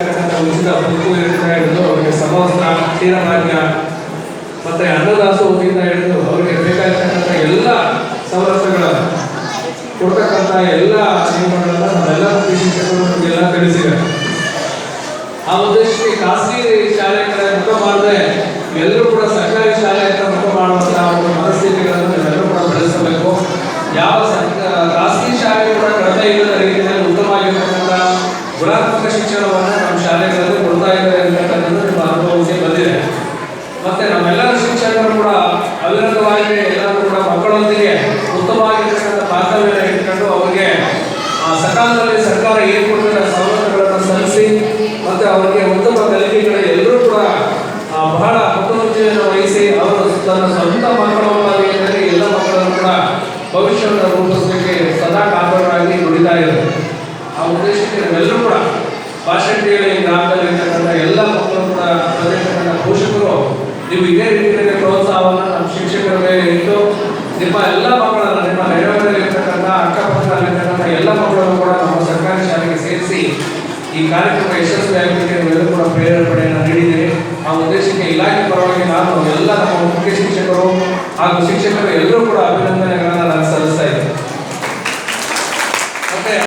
ಉಚಿತ ಬದುಕು ಹಿಡಿದು ಅವರಿಗೆ ಸಮವಸ್ತ್ರ ಕ್ಷೀರಭಾಗ್ಯ ಮತ್ತೆ ಅನ್ನದಾಸೋಹದಿಂದ ಹಿಡಿದು ಅವರಿಗೆ ಬೇಕಾಗಿರ್ತಕ್ಕಂಥ ಎಲ್ಲ ಸವಲತ್ತುಗಳ ಕೊಡ್ತಕ್ಕಂಥ ಎಲ್ಲ ನಿಯಮಗಳನ್ನ ನಾವೆಲ್ಲ ಶಿಕ್ಷಕರು ತಿಳಿಸಿದ್ದಾರೆ. ಆ ಉದ್ದೇಶಕ್ಕೆ ಖಾಸಗಿ ಶಾಲೆ ಕಡೆ ಮುಖ ಮಾಡದೆ ಎಲ್ಲರೂ ಕೂಡ ಸರ್ಕಾರಿ ಶಾಲೆ ಹತ್ರ ಮುಖ ಮಾಡುವಂತಹ ಒಂದು ಮನಸ್ಥಿತಿಗಳನ್ನು ನಾವೆಲ್ಲರೂ ಕೂಡ ಬೆಳೆಸಬೇಕು. ಯಾವ ಖಾಸಗಿ ಶಾಲೆ ಕೂಡ ಕಡಿಮೆ ಇಲ್ಲದ ರೀತಿಯಲ್ಲಿ ಉತ್ತಮವಾಗಿರ್ತಕ್ಕಂಥ ಗುಣಾತ್ಮಕ ಶಿಕ್ಷಣವನ್ನು ನಮ್ಮ ಶಾಲೆಗಳಲ್ಲಿ ಕೊಡ್ತಾ ಇದ್ದಾರೆ ಅಂತಕ್ಕಂಥದ್ದು ನಿಮ್ಮ ಅನುಭವಕ್ಕೆ ಬಂದಿದೆ. ಮತ್ತೆ ನಮ್ಮೆಲ್ಲರ ಶಿಕ್ಷಕರು ಕೂಡ ಅವಿರತವಾಗಿ ಎಲ್ಲರೂ ಕೂಡ ಮಕ್ಕಳೊಂದಿಗೆ ಉತ್ತಮವಾಗಿರ್ತಕ್ಕಂಥ ಬಾಂಧವ್ಯನ ಇಟ್ಕೊಂಡು ಅವರಿಗೆ ಸಕಾಲದಲ್ಲಿ ಸರ್ಕಾರ ಏನು ಕೊಟ್ಟಿರೋ ಸವಲತ್ತುಗಳನ್ನು ಸಲ್ಲಿಸಿ ಮತ್ತೆ ಅವರಿಗೆ ಉತ್ತಮ ಕಲಿಕೆಗಳ ಎಲ್ಲರೂ ಕೂಡ ಬಹಳ ಮುತುವರ್ಜಿಯನ್ನು ವಹಿಸಿ ಅವರು ತನ್ನ ಸ್ವಂತ ಮಕ್ಕಳನ್ನಾಗಿ ಎಲ್ಲ ಮಕ್ಕಳನ್ನು ಕೂಡ ಭವಿಷ್ಯವನ್ನು ರೂಪಿಸಲಿಕ್ಕೆ ಸದಾ ಕಾತರರಾಗಿ ದುಡಿತಾ ಇದ್ದಾರೆ. ಆ ಉದ್ದೇಶಕ್ಕೆ ನಾವೆಲ್ಲರೂ ಕೂಡ ಭಾಷೆಯಲ್ಲಿ ಗ್ರಾಮದಲ್ಲಿ ಇರ್ತಕ್ಕಂಥ ಎಲ್ಲ ಮಕ್ಕಳು ಕೂಡ ಪ್ರದೇಶದ ಪೋಷಕರು ನೀವು ಇದೇ ರೀತಿಯಲ್ಲಿ ಪ್ರೋತ್ಸಾಹವನ್ನು ನಮ್ಮ ಶಿಕ್ಷಕರ ಮೇಲೆ ಇಟ್ಟು ನಿಮ್ಮ ಎಲ್ಲ ಮಕ್ಕಳನ್ನು ನಿಮ್ಮ ನೆರವಿನಲ್ಲಿರ್ತಕ್ಕಂಥ ಅಕ್ಕಪಕ್ಕದಲ್ಲಿರ್ತಕ್ಕಂಥ ಎಲ್ಲ ಮಕ್ಕಳನ್ನು ಕೂಡ ನಮ್ಮ ಸರ್ಕಾರಿ ಶಾಲೆಗೆ ಸೇರಿಸಿ ಈ ಕಾರ್ಯಕ್ರಮ ಯಶಸ್ವಿಯಾಗಲಿಕ್ಕೆ ನೀವೆಲ್ಲರೂ ಕೂಡ ಪ್ರೇರಣೆಯನ್ನು ನೀಡಿದ್ದೀರಿ. ಆ ಉದ್ದೇಶಕ್ಕೆ ಇಲಾಖೆ ಪರವಾಗಿ ನಾನು ಎಲ್ಲ ನಮ್ಮ ಮುಖ್ಯ ಶಿಕ್ಷಕರು ಹಾಗೂ ಶಿಕ್ಷಕರು ಎಲ್ಲರೂ ಕೂಡ ಅಭಿನಂದನೆಗಳನ್ನು ನಾನು ಸಲ್ಲಿಸ್ತಾ ಇದ್ದೀನಿ.